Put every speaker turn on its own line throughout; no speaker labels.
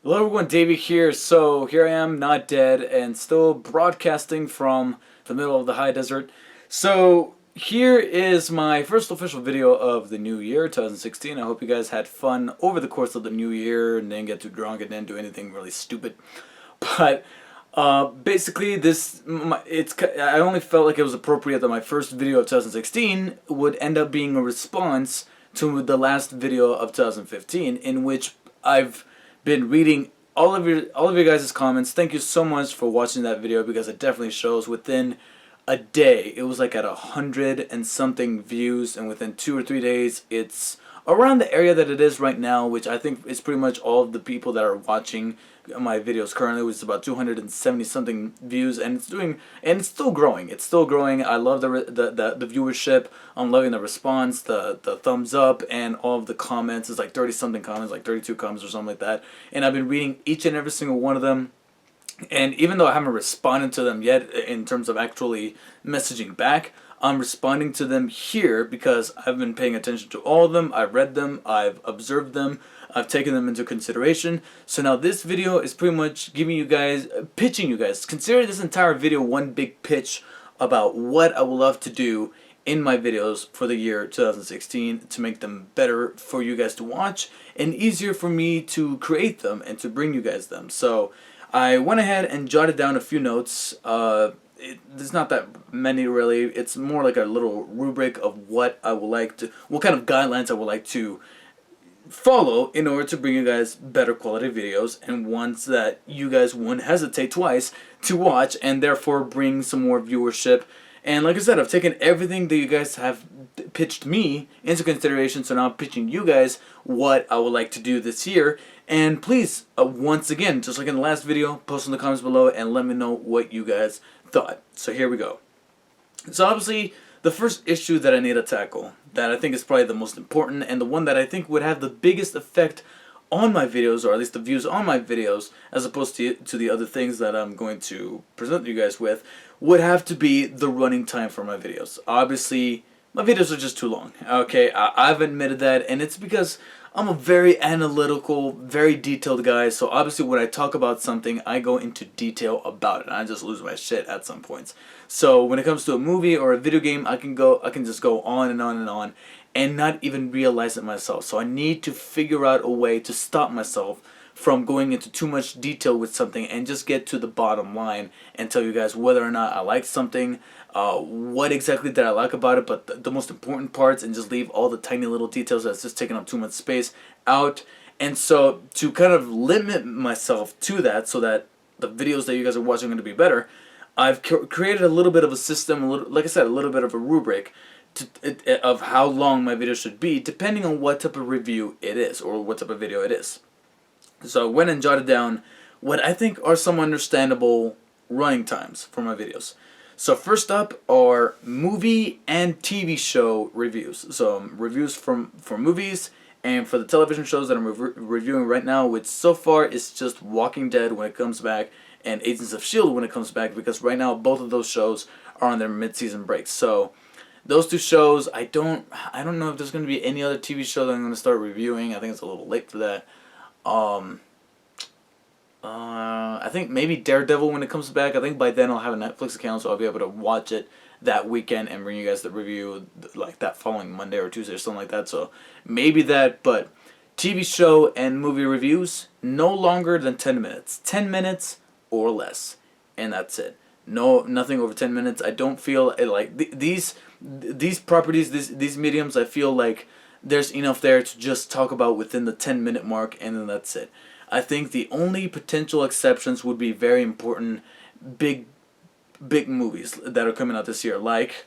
Hello everyone, Davey here. So here I am, not dead, and still broadcasting from the middle of the high desert. So here is my first official video of the new year, 2016. I hope you guys had fun over the course of the new year and didn't get too drunk and didn't do anything really stupid. But basically, I only felt like it was appropriate that my first video of 2016 would end up being a response to the last video of 2015, in which I've been reading all of your guys' comments. Thank you so much for watching that video, because it definitely shows. Within a day, it was like at 100 and something views, and within 2 or 3 days, it's around the area that it is right now, which I think is pretty much all of the people that are watching my videos currently, which is about 270 something views, and it's still growing. It's still growing. I love the viewership. I'm loving the response, the thumbs up, and all of the comments. It's like 30 something comments, like 32 comments or something like that. And I've been reading each and every single one of them. And even though I haven't responded to them yet in terms of actually messaging back, I'm responding to them here because I've been paying attention to all of them. I've read them, I've observed them, I've taken them into consideration. So now this video is pretty much pitching you guys. Consider this entire video one big pitch about what I would love to do in my videos for the year 2016 to make them better for you guys to watch and easier for me to create them and to bring you guys them. So I went ahead and jotted down a few notes. There's not that many really. It's more like a little rubric of what kind of guidelines I would like to follow in order to bring you guys better quality videos, and ones that you guys wouldn't hesitate twice to watch, and therefore bring some more viewership. And like I said, I've taken everything that you guys have pitched me into consideration, so now I'm pitching you guys what I would like to do this year. And please, once again, just like in the last video, post in the comments below and let me know what you guys thought. So here we go. So obviously, the first issue that I need to tackle, that I think is probably the most important, and the one that I think would have the biggest effect on my videos, or at least the views on my videos, as opposed to the other things that I'm going to present you guys with, would have to be the running time for my videos. Obviously, my videos are just too long. Okay, I've admitted that, and it's because I'm a very analytical, very detailed guy, so obviously when I talk about something, I go into detail about it, and I just lose my shit at some points. So when it comes to a movie or a video game, I can just go on and on and on, and not even realize it myself. So I need to figure out a way to stop myself from going into too much detail with something and just get to the bottom line and tell you guys whether or not I like something, what exactly did I like about it, but the most important parts, and just leave all the tiny little details that's just taking up too much space out. And so to kind of limit myself to that, so that the videos that you guys are watching are going to be better, I've created a little bit of a system, like I said, a little bit of a rubric of how long my video should be, depending on what type of review it is, or what type of video it is. So I went and jotted down what I think are some understandable running times for my videos. So first up are movie and TV show reviews. So reviews for movies, and for the television shows that I'm reviewing right now, which so far is just Walking Dead when it comes back, and Agents of S.H.I.E.L.D. when it comes back, because right now both of those shows are on their mid-season breaks. So those two shows, I don't know if there's going to be any other TV show that I'm going to start reviewing. I think it's a little late for that. I think maybe Daredevil when it comes back. I think by then I'll have a Netflix account, so I'll be able to watch it that weekend and bring you guys the review like that following Monday or Tuesday or something like that. So maybe that, but TV show and movie reviews, no longer than 10 minutes. 10 minutes or less, and that's it. No, nothing over 10 minutes. I don't feel like these properties, these mediums, I feel like there's enough there to just talk about within the 10-minute mark, and then that's it. I think the only potential exceptions would be very important big movies that are coming out this year, like,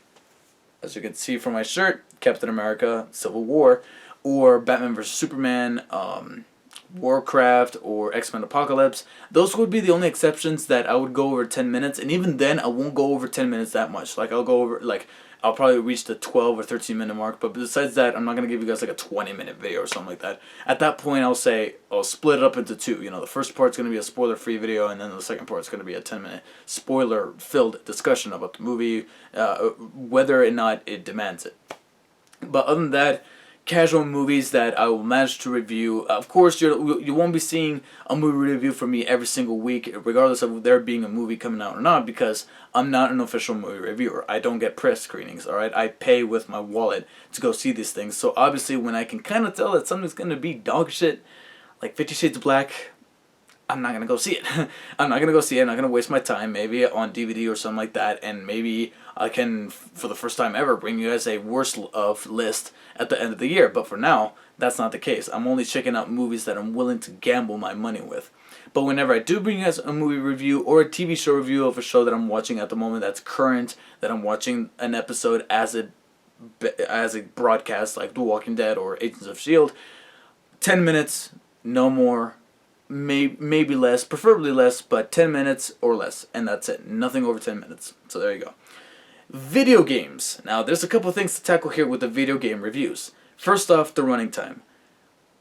as you can see from my shirt, Captain America Civil War, or Batman vs. Superman, Warcraft, or X-Men Apocalypse. Those would be the only exceptions that I would go over 10 minutes, and even then I won't go over 10 minutes that much. Like I'll probably reach the 12 or 13 minute mark, but besides that, I'm not going to give you guys like a 20-minute video or something like that. At that point, I'll split it up into two. You know, the first part's going to be a spoiler-free video, and then the second part's going to be a 10-minute spoiler-filled discussion about the movie, whether or not it demands it. But other than that, casual movies that I will manage to review. Of course, you won't be seeing a movie review from me every single week, regardless of there being a movie coming out or not, because I'm not an official movie reviewer. I don't get press screenings, alright? I pay with my wallet to go see these things. So obviously, when I can kind of tell that something's going to be dog shit, like 50 Shades of Black, I'm not going to go see it. I'm not going to go see it. I'm not going to waste my time, maybe on DVD or something like that, and maybe I can, for the first time ever, bring you guys a worst of list at the end of the year. But for now, that's not the case. I'm only checking out movies that I'm willing to gamble my money with. But whenever I do bring you guys a movie review or a TV show review of a show that I'm watching at the moment that's current, that I'm watching an episode as it broadcasts, like The Walking Dead or Agents of S.H.I.E.L.D., 10 minutes, no more. Maybe less, preferably less, but 10 minutes or less, and that's it. Nothing over 10 minutes. So there you go. Video games. Now, there's a couple of things to tackle here with the video game reviews. First off, the running time.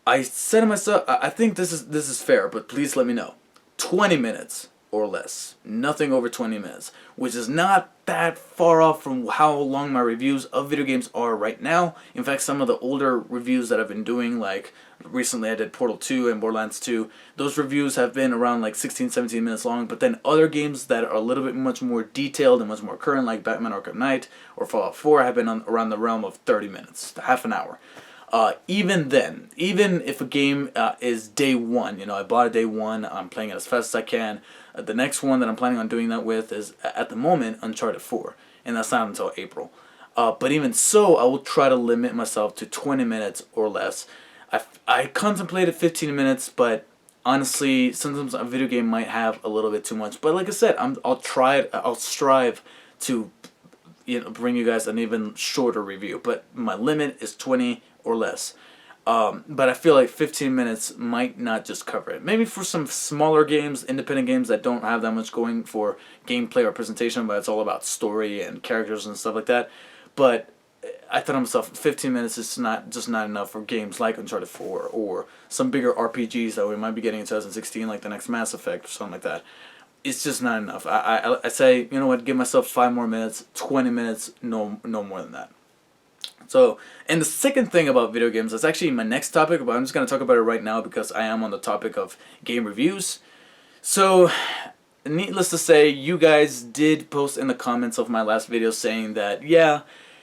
I said to myself, I think this is fair, but please let me know. 20 minutes or less. Nothing over 20 minutes, which is not that far off from how long my reviews of video games are right now. In fact, some of the older reviews that I've been doing, like recently I did Portal 2 and Borderlands 2, those reviews have been around like 16, 17 minutes long, but then other games that are a little bit much more detailed and much more current, like Batman Arkham Knight or Fallout 4, have been around the realm of 30 minutes, half an hour. Even then, even if a game is day one, I bought it day one, I'm playing it as fast as I can. The next one that I'm planning on doing that with is, at the moment, Uncharted 4, and that's not until April. But even so, I will try to limit myself to 20 minutes or less. I contemplated 15 minutes, but honestly, sometimes a video game might have a little bit too much. But like I said, I'll strive to bring you guys an even shorter review. But my limit is 20 or less. But I feel like 15 minutes might not just cover it. Maybe for some smaller games, independent games that don't have that much going for gameplay or presentation, but it's all about story and characters and stuff like that. But I thought to myself, 15 minutes is not enough for games like Uncharted 4 or some bigger RPGs that we might be getting in 2016, like the next Mass Effect or something like that. It's just not enough. I say, you know what, give myself 5 more minutes, 20 minutes, no more than that. So, and the second thing about video games, that's actually my next topic, but I'm just going to talk about it right now because I am on the topic of game reviews. So, needless to say, you guys did post in the comments of my last video saying that, yeah,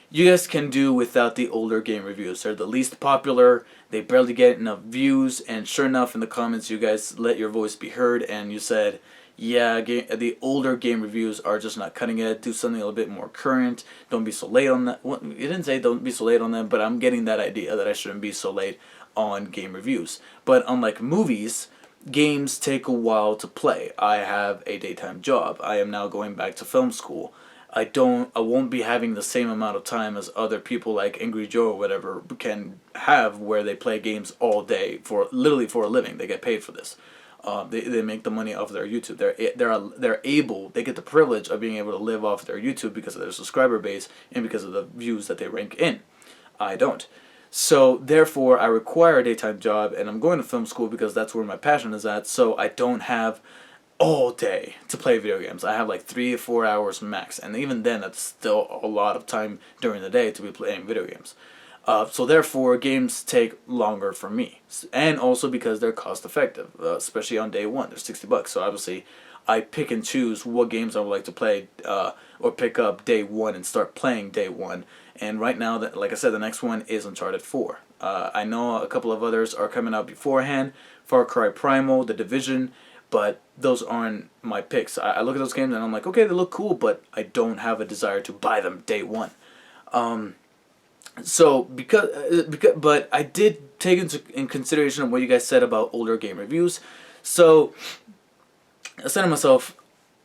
you guys can do without the older game reviews. They're the least popular, they barely get enough views, and sure enough, in the comments, you guys let your voice be heard, and you said, yeah, the older game reviews are just not cutting it. Do something a little bit more current. Don't be so late on that. Well, you didn't say don't be so late on them, but I'm getting that idea that I shouldn't be so late on game reviews. But unlike movies, games take a while to play. I have a daytime job. I am now going back to film school. I won't be having the same amount of time as other people like Angry Joe or whatever can have, where they play games all day literally for a living. They get paid for this. They make the money off their YouTube. They get the privilege of being able to live off their YouTube because of their subscriber base and because of the views that they rank in. I don't. So therefore, I require a daytime job, and I'm going to film school because that's where my passion is at. So I don't have all day to play video games. I have like 3 or 4 hours max, and even then, that's still a lot of time during the day to be playing video games. So therefore, games take longer for me, and also because they're cost effective, especially on day one. They're $60, so obviously, I pick and choose what games I would like to play, or pick up day one and start playing day one. And right now, like I said, the next one is Uncharted 4. I know a couple of others are coming out beforehand, Far Cry Primal, The Division, but those aren't my picks. I look at those games and I'm like, okay, they look cool, but I don't have a desire to buy them day one. So but I did take in consideration what you guys said about older game reviews. So I said to myself,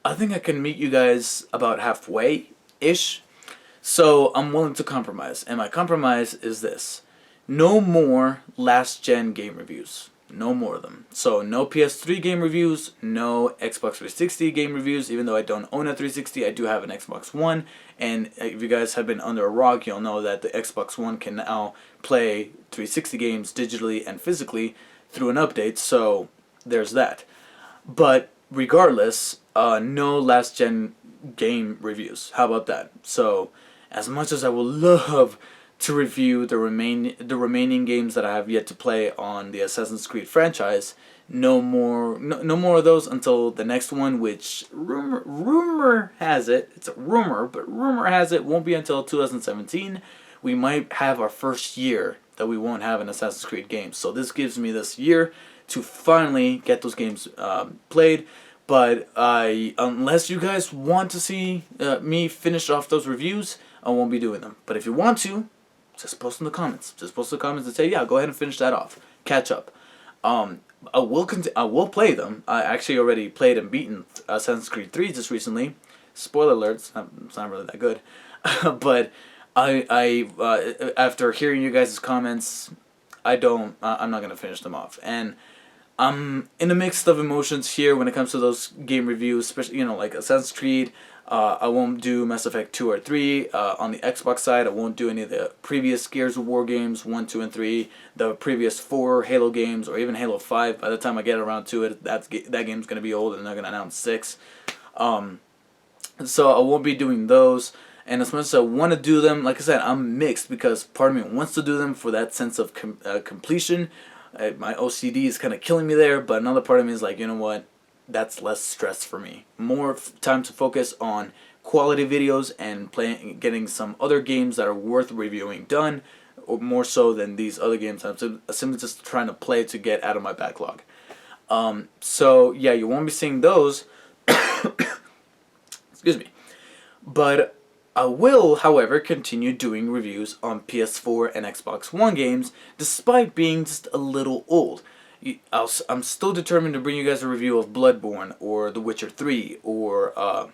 I think I can meet you guys about halfway ish. So I'm willing to compromise, and my compromise is this: no more last gen game reviews. No more of them. So no PS3 game reviews, no Xbox 360 game reviews. Even though I don't own a 360, I do have an Xbox One. And if you guys have been under a rock, you'll know that the Xbox One can now play 360 games digitally and physically through an update. So there's that. But regardless, no last gen game reviews. How about that? So as much as I would love to review the remaining games that I have yet to play on the Assassin's Creed franchise. No more of those until the next one, which rumor has it, it's a rumor, but rumor has it won't be until 2017. We might have our first year that we won't have an Assassin's Creed game. So this gives me this year to finally get those games played. But unless you guys want to see me finish off those reviews, I won't be doing them. But if you want to, just post in the comments. Just post in the comments and say, yeah, go ahead and finish that off. Catch up. I will play them. I actually already played and beaten Assassin's Creed 3 just recently. Spoiler alerts, it's not really that good. But after hearing you guys' comments, I'm not going to finish them off. And I'm in a mix of emotions here when it comes to those game reviews, especially, like Assassin's Creed. I won't do Mass Effect 2 or 3. On the Xbox side, I won't do any of the previous Gears of War games, 1, 2, and 3, the previous 4 Halo games, or even Halo 5. By the time I get around to it, that game's going to be old, and they're going to announce 6. So I won't be doing those. And as much as I want to do them, like I said, I'm mixed, because part of me wants to do them for that sense of completion. My OCD is kind of killing me there, but another part of me is like, you know what? That's less stress for me. More time to focus on quality videos and getting some other games that are worth reviewing done, or more so than these other games I'm simply just trying to play to get out of my backlog. So yeah, you won't be seeing those. Excuse me. But I will, however, continue doing reviews on PS4 and Xbox One games, despite being just a little old. I'm still determined to bring you guys a review of Bloodborne or The Witcher 3, or I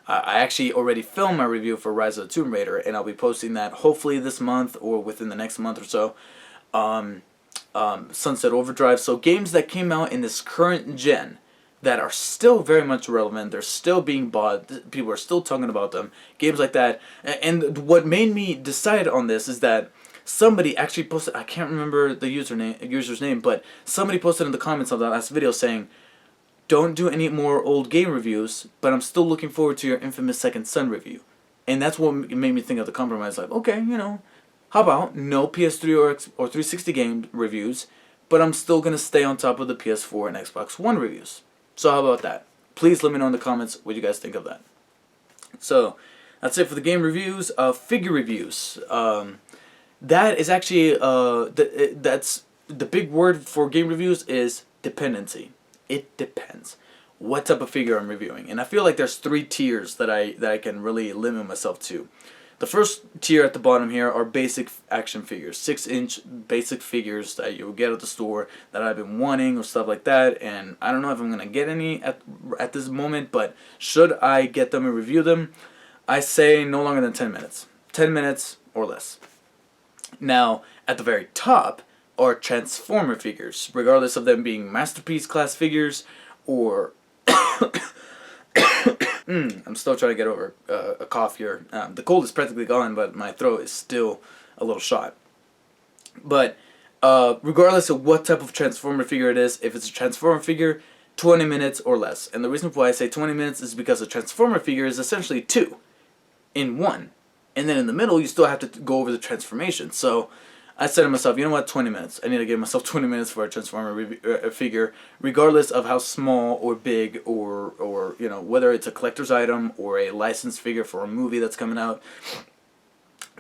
actually already filmed my review for Rise of the Tomb Raider, and I'll be posting that hopefully this month or within the next month or so. Sunset Overdrive, so games that came out in this current gen that are still very much relevant, they're still being bought, people are still talking about them, games like that. And what made me decide on this is that somebody actually posted, I can't remember the user's name, but somebody posted in the comments of that last video saying, don't do any more old game reviews, but I'm still looking forward to your infamous Second Son review. And that's what made me think of the compromise, like, okay, how about no PS3 or 360 game reviews, but I'm still going to stay on top of the PS4 and Xbox One reviews. So how about that? Please let me know in the comments what you guys think of that. So, that's it for the game reviews. Figure reviews. That is actually, that's the big word for game reviews is dependency. It depends what type of figure I'm reviewing. And I feel like there's 3 tiers that I can really limit myself to. The first tier at the bottom here are basic action figures, 6-inch basic figures that you'll get at the store that I've been wanting or stuff like that. And I don't know if I'm going to get any at this moment, but should I get them and review them, I say no longer than 10 minutes. 10 minutes or less. Now, at the very top are Transformer figures, regardless of them being Masterpiece class figures or... I'm still trying to get over a cough here. The cold is practically gone, but my throat is still a little shot. But regardless of what type of Transformer figure it is, if it's a Transformer figure, 20 minutes or less. And the reason why I say 20 minutes is because a Transformer figure is essentially 2 in 1. And then in the middle, you still have to go over the transformation. So I said to myself, you know what, 20 minutes. I need to give myself 20 minutes for a Transformer figure, regardless of how small or big or whether it's a collector's item or a licensed figure for a movie that's coming out.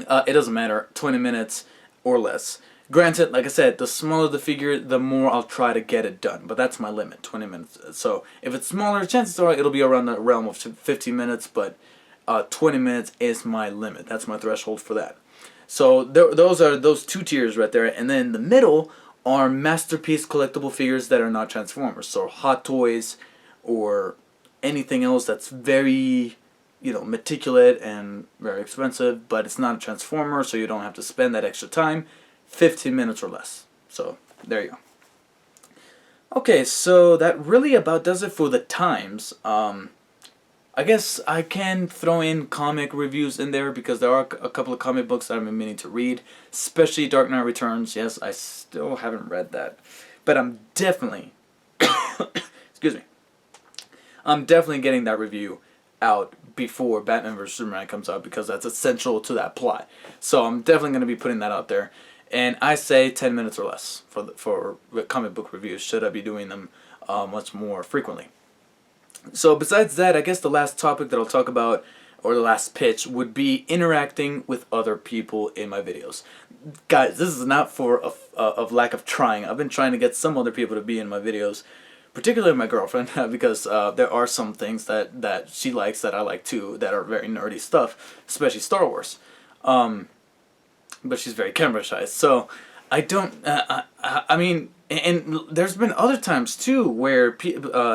It doesn't matter, 20 minutes or less. Granted, like I said, the smaller the figure, the more I'll try to get it done. But that's my limit, 20 minutes. So if it's smaller, chances are it'll be around the realm of 15 minutes, but 20 minutes is my limit. That's my threshold for that. So those are those 2 tiers right there. And then in the middle are Masterpiece collectible figures that are not Transformers. So Hot Toys or anything else that's very, meticulous and very expensive, but it's not a Transformer, so you don't have to spend that extra time. 15 minutes or less. So there you go. Okay, so that really about does it for the times. I guess I can throw in comic reviews in there because there are a couple of comic books that I've been meaning to read, especially Dark Knight Returns. Yes, I still haven't read that, but I'm definitely, excuse me, I'm definitely getting that review out before Batman vs Superman comes out, because that's essential to that plot. So I'm definitely going to be putting that out there. And I say 10 minutes or less for comic book reviews. Should I be doing them much more frequently? So besides that, I guess the last topic that I'll talk about, or the last pitch, would be interacting with other people in my videos. Guys, this is not for of lack of trying. I've been trying to get some other people to be in my videos, particularly my girlfriend, because there are some things that she likes that I like too, that are very nerdy stuff, especially Star Wars. But she's very camera shy, so I don't. I mean, and there's been other times too where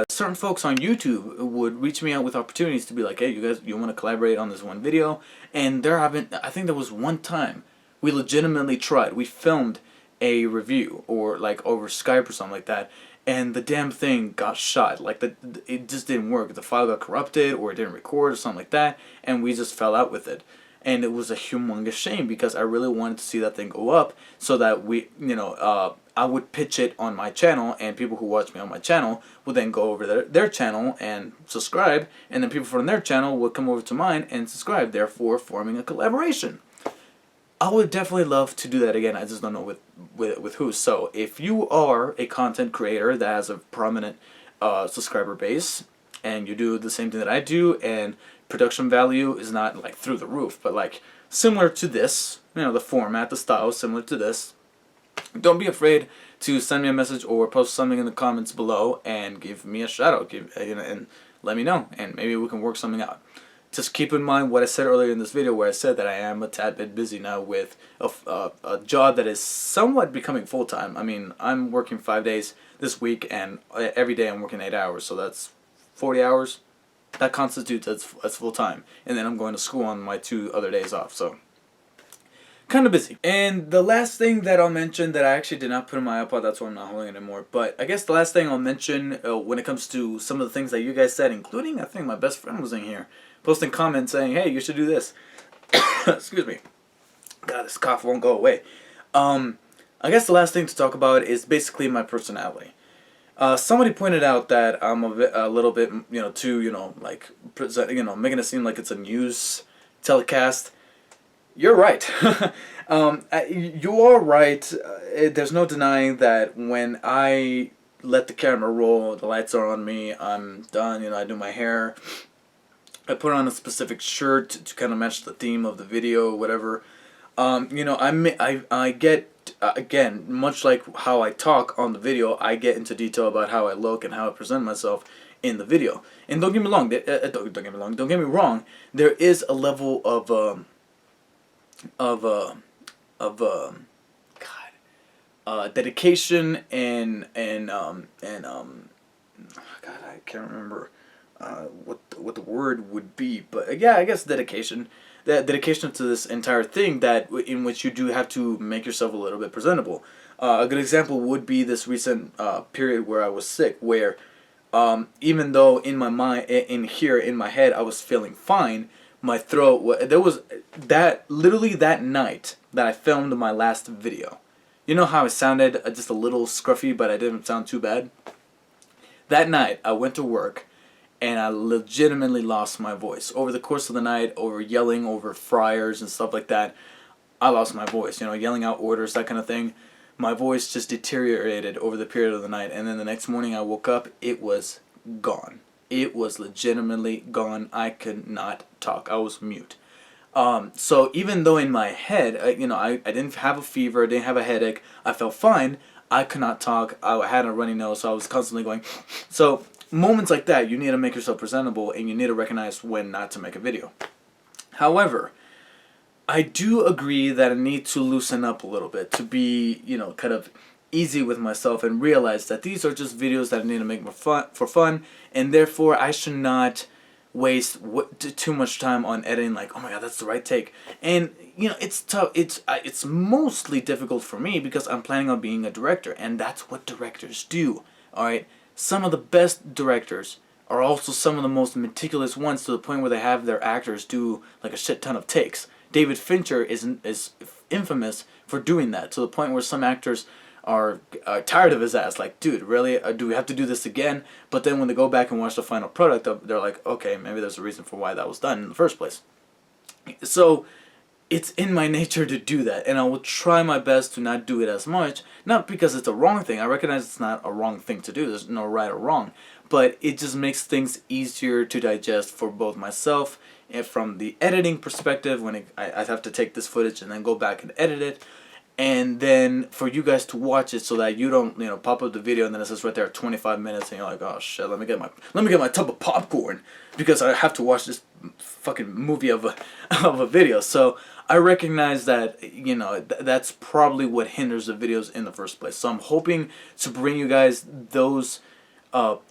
certain folks on YouTube would reach me out with opportunities to be like, "Hey, you guys, you want to collaborate on this one video?" And I think there was one time we legitimately tried. We filmed a review, or like over Skype or something like that, and the damn thing got shot. Like it just didn't work. The file got corrupted, or it didn't record, or something like that, and we just fell out with it. And it was a humongous shame, because I really wanted to see that thing go up, so that I would pitch it on my channel, and people who watch me on my channel would then go over their channel and subscribe, and then people from their channel would come over to mine and subscribe, therefore forming a collaboration. I would definitely love to do that again. I just don't know with who. So if you are a content creator that has a prominent subscriber base, and you do the same thing that I do, and production value is not like through the roof, but like similar to this, the format, the style is similar to this, don't be afraid to send me a message or post something in the comments below and give me a shout out, and let me know, and maybe we can work something out. Just keep in mind what I said earlier in this video, where I said that I am a tad bit busy now with a job that is somewhat becoming full-time. I mean, I'm working 5 days this week, and every day I'm working 8 hours, so that's 40 hours. That constitutes as full-time. And then I'm going to school on my 2 other days off, so kind of busy. And the last thing that I'll mention, that I actually did not put in my iPod, that's why I'm not holding it anymore, but I guess the last thing I'll mention when it comes to some of the things that you guys said, including, I think my best friend was in here, posting comments saying, hey, you should do this. Excuse me. God, this cough won't go away. I guess the last thing to talk about is basically my personality. Somebody pointed out that I'm a little bit, too, like, making it seem like it's a news telecast. You're right. You are right. There's no denying that when I let the camera roll, the lights are on me, I'm done, I do my hair, I put on a specific shirt to kind of match the theme of the video, whatever. I get, again, much like how I talk on the video, I get into detail about how I look and how I present myself in the video. And don't get me wrong, don't get me wrong, there is a level of dedication and God, I can't remember what the word would be, but yeah, I guess dedication. That dedication to this entire thing, that in which you do have to make yourself a little bit presentable. A good example would be this recent period where I was sick, where even though in my mind, in my head, I was feeling fine, my throat, there was literally that night that I filmed my last video. You know how I sounded just a little scruffy, but I didn't sound too bad? That night, I went to work, and I legitimately lost my voice. Over the course of the night, over yelling over fryers and stuff like that, I lost my voice. Yelling out orders, that kind of thing. My voice just deteriorated over the period of the night, and then the next morning I woke up, it was gone. It was legitimately gone. I could not talk. I was mute. So even though in my head, I didn't have a fever, I didn't have a headache, I felt fine, I could not talk. I had a runny nose, so I was constantly going. So moments like that, you need to make yourself presentable, and you need to recognize when not to make a video. However, I do agree that I need to loosen up a little bit to be, kind of easy with myself, and realize that these are just videos that I need to make for fun, and therefore I should not waste too much time on editing, like, oh my god, that's the right take. And it's tough. It's mostly difficult for me because I'm planning on being a director, and that's what directors do. All right, some of the best directors are also some of the most meticulous ones, to the point where they have their actors do like a shit ton of takes. David Fincher is infamous for doing that, to the point where some actors are tired of his ass. Like, dude, really? Do we have to do this again? But then when they go back and watch the final product, they're like, okay, maybe there's a reason for why that was done in the first place. So it's in my nature to do that, and I will try my best to not do it as much. Not because it's a wrong thing. I recognize it's not a wrong thing to do. There's no right or wrong, but it just makes things easier to digest for both myself and from the editing perspective. When I have to take this footage and then go back and edit it, and then for you guys to watch it so that you don't, pop up the video and then it says right there 25 minutes and you're like, oh shit, let me get my tub of popcorn because I have to watch this fucking movie of a video. So I recognize that, that's probably what hinders the videos in the first place. So I'm hoping to bring you guys those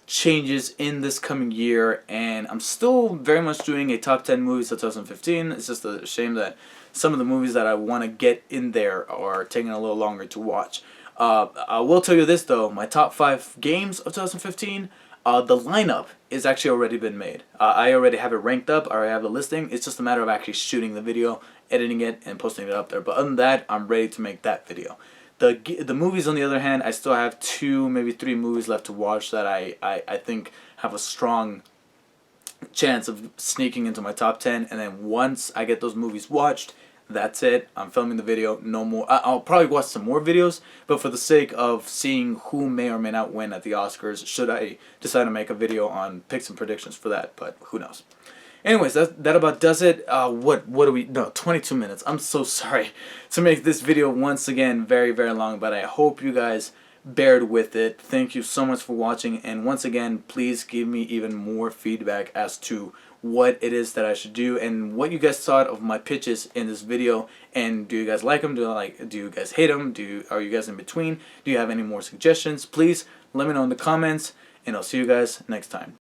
changes in this coming year, and I'm still very much doing a top 10 movies of 2015. It's just a shame that some of the movies that I want to get in there are taking a little longer to watch. I will tell you this though, my top 5 games of 2015, the lineup is actually already been made. I already have it ranked up, I already have the listing. It's just a matter of actually shooting the video, editing it, and posting it up there. But other than that, I'm ready to make that video. The movies, on the other hand, I still have 2, maybe 3 movies left to watch that I think have a strong chance of sneaking into my top 10. And then once I get those movies watched, that's it. I'm filming the video. No more. I'll probably watch some more videos, but for the sake of seeing who may or may not win at the Oscars, should I decide to make a video on picks and predictions for that, but who knows. Anyways, that about does it. What do we... No, 22 minutes. I'm so sorry to make this video once again very, very long, but I hope you guys bared with it. Thank you so much for watching, and once again, please give me even more feedback as to what it is that I should do and what you guys thought of my pitches in this video. And do you guys like them? Do you guys hate them? Are you guys in between? Do you have any more suggestions? Please let me know in the comments, and I'll see you guys next time.